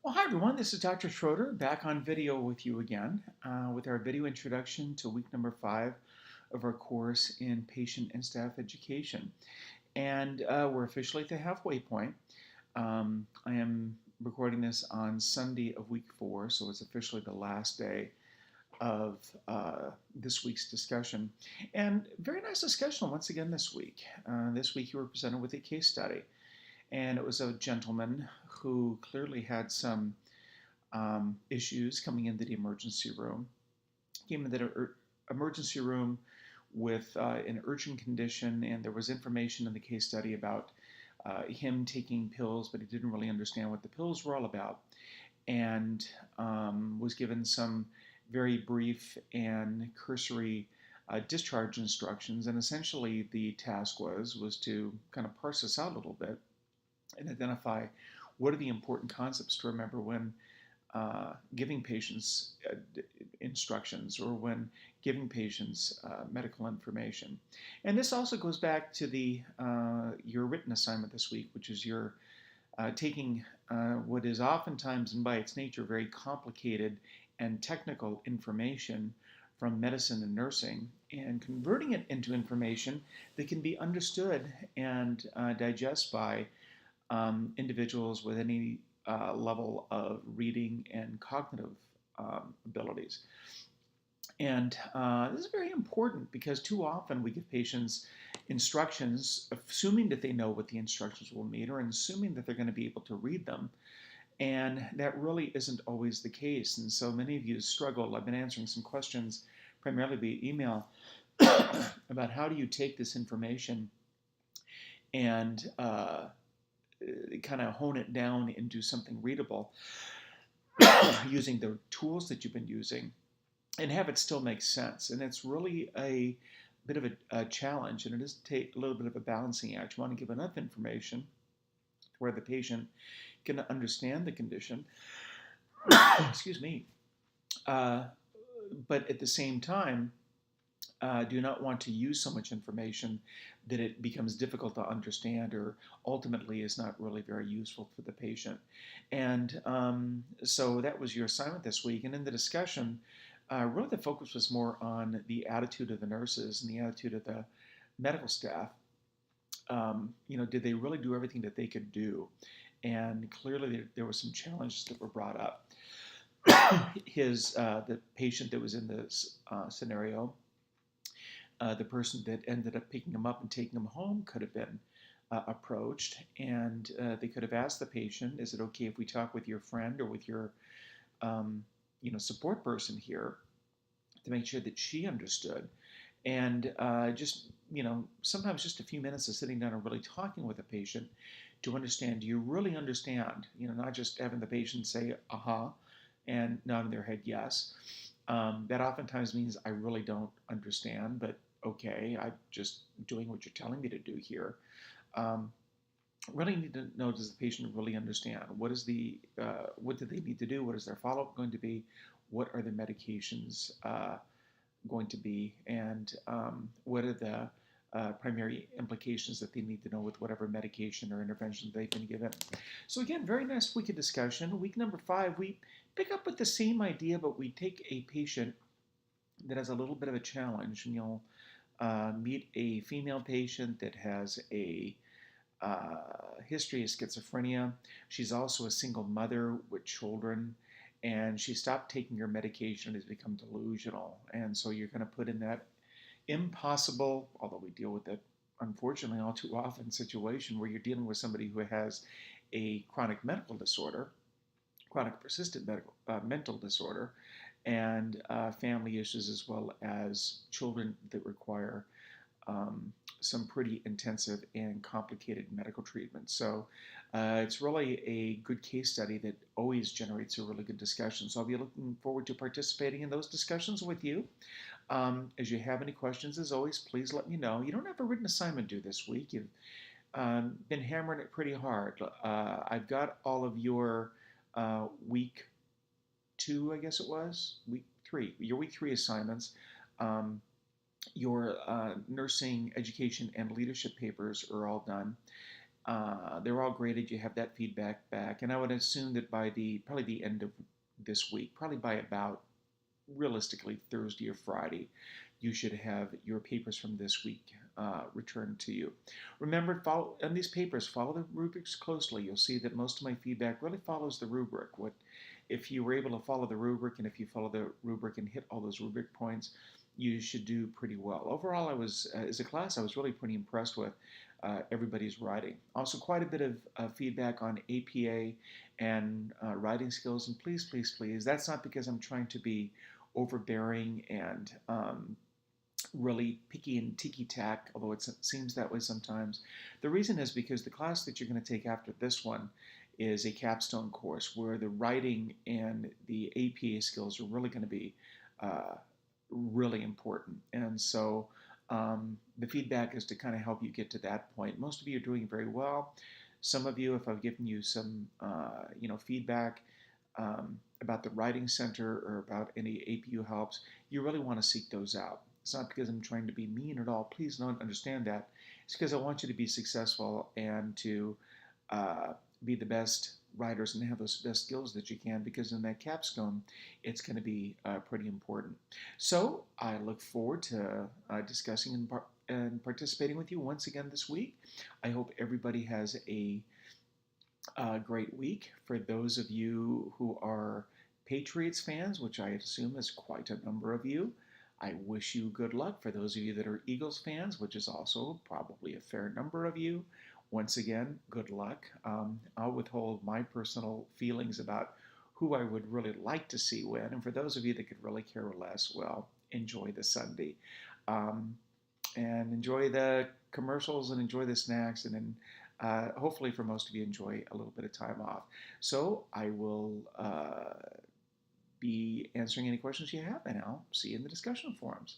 Well, hi everyone, this is Dr. Schroder back on video with you again with our video introduction to week number 5 of our course in patient and staff education. And we're officially at the halfway point. I am recording this on Sunday of week 4, so it's officially the last day of this week's discussion. And very nice discussion once again this week. This week you were presented with a case study. And it was a gentleman who clearly had some issues coming into the emergency room. Came into the emergency room with an urgent condition, and there was information in the case study about him taking pills, but he didn't really understand what the pills were all about, and was given some very brief and cursory discharge instructions. And essentially, the task was to kind of parse this out a little bit and identify what are the important concepts to remember when giving patients instructions or when giving patients medical information. And this also goes back to the your written assignment this week, which is your taking what is oftentimes and by its nature very complicated and technical information from medicine and nursing and converting it into information that can be understood and digested by individuals with any level of reading and cognitive abilities. And this is very important because too often we give patients instructions, assuming that they know what the instructions will mean or assuming that they're going to be able to read them. And that really isn't always the case. And so many of you struggle. I've been answering some questions primarily via email about how do you take this information and kind of hone it down into something readable using the tools that you've been using and have it still make sense. And it's really a bit of a challenge, and it is take a little bit of a balancing act. You want to give enough information where the patient can understand the condition, excuse me, but at the same time, do not want to use so much information that it becomes difficult to understand or ultimately is not really very useful for the patient. And so that was your assignment this week. And in the discussion, really the focus was more on the attitude of the nurses and the attitude of the medical staff. Did they really do everything that they could do? And clearly there were some challenges that were brought up. The patient that was in this scenario, the person that ended up picking him up and taking him home could have been approached, and they could have asked the patient, is it okay if we talk with your friend or with your support person here to make sure that she understood? And sometimes just a few minutes of sitting down and really talking with a patient to understand, do you really understand? Not just having the patient say, uh-huh, and nodding their head yes. That oftentimes means I really don't understand, but okay, I'm just doing what you're telling me to do here. Really need to know, does the patient really understand? What do they need to do? What is their follow-up going to be? What are the medications going to be? And what are the primary implications that they need to know with whatever medication or intervention they've been given? So again, very nice week of discussion. Week number 5, we pick up with the same idea, but we take a patient that has a little bit of a challenge, and you'll meet a female patient that has a history of schizophrenia. She's also a single mother with children, and she stopped taking her medication and has become delusional. And so you're going to put in that impossible, although we deal with it unfortunately all too often, situation where you're dealing with somebody who has a chronic medical disorder, chronic persistent mental disorder, and family issues, as well as children that require some pretty intensive and complicated medical treatment. So it's really a good case study that always generates a really good discussion. So I'll be looking forward to participating in those discussions with you. As you have any questions, as always, please let me know. You don't have a written assignment due this week. You've been hammering it pretty hard. I've got all of your week 2, I guess it was, week 3, your week 3 assignments. Your nursing education and leadership papers are all done. They're all graded. You have that feedback back, and I would assume that by probably the end of this week, probably by about realistically Thursday or Friday, you should have your papers from this week returned to you. Remember, follow on these papers, follow the rubrics closely. You'll see that most of my feedback really follows the rubric. What if you were able to follow the rubric, and if you follow the rubric and hit all those rubric points, you should do pretty well. Overall, I was as a class, I was really pretty impressed with everybody's writing. Also, quite a bit of feedback on APA and writing skills. And please, please, please, that's not because I'm trying to be overbearing and really picky and ticky-tack, although it seems that way sometimes. The reason is because the class that you're going to take after this one is a capstone course where the writing and the APA skills are really going to be uh, really important. And so the feedback is to kind of help you get to that point. Most of you are doing very well. Some of you, if I've given you some, feedback about the writing center or about any APU helps, you really want to seek those out. It's not because I'm trying to be mean at all. Please don't understand that. It's because I want you to be successful and to uh, be the best writers and have those best skills that you can, because in that capstone, it's going to be pretty important. So I look forward to discussing and participating with you once again this week. I hope everybody has a great week. For those of you who are Patriots fans, which I assume is quite a number of you, I wish you good luck. For those of you that are Eagles fans, which is also probably a fair number of you, once again, good luck. I'll withhold my personal feelings about who I would really like to see win. And for those of you that could really care less, well, enjoy the Sunday. Um, and enjoy the commercials and enjoy the snacks, and then hopefully for most of you enjoy a little bit of time off. So I will be answering any questions you have, and I'll see you in the discussion forums.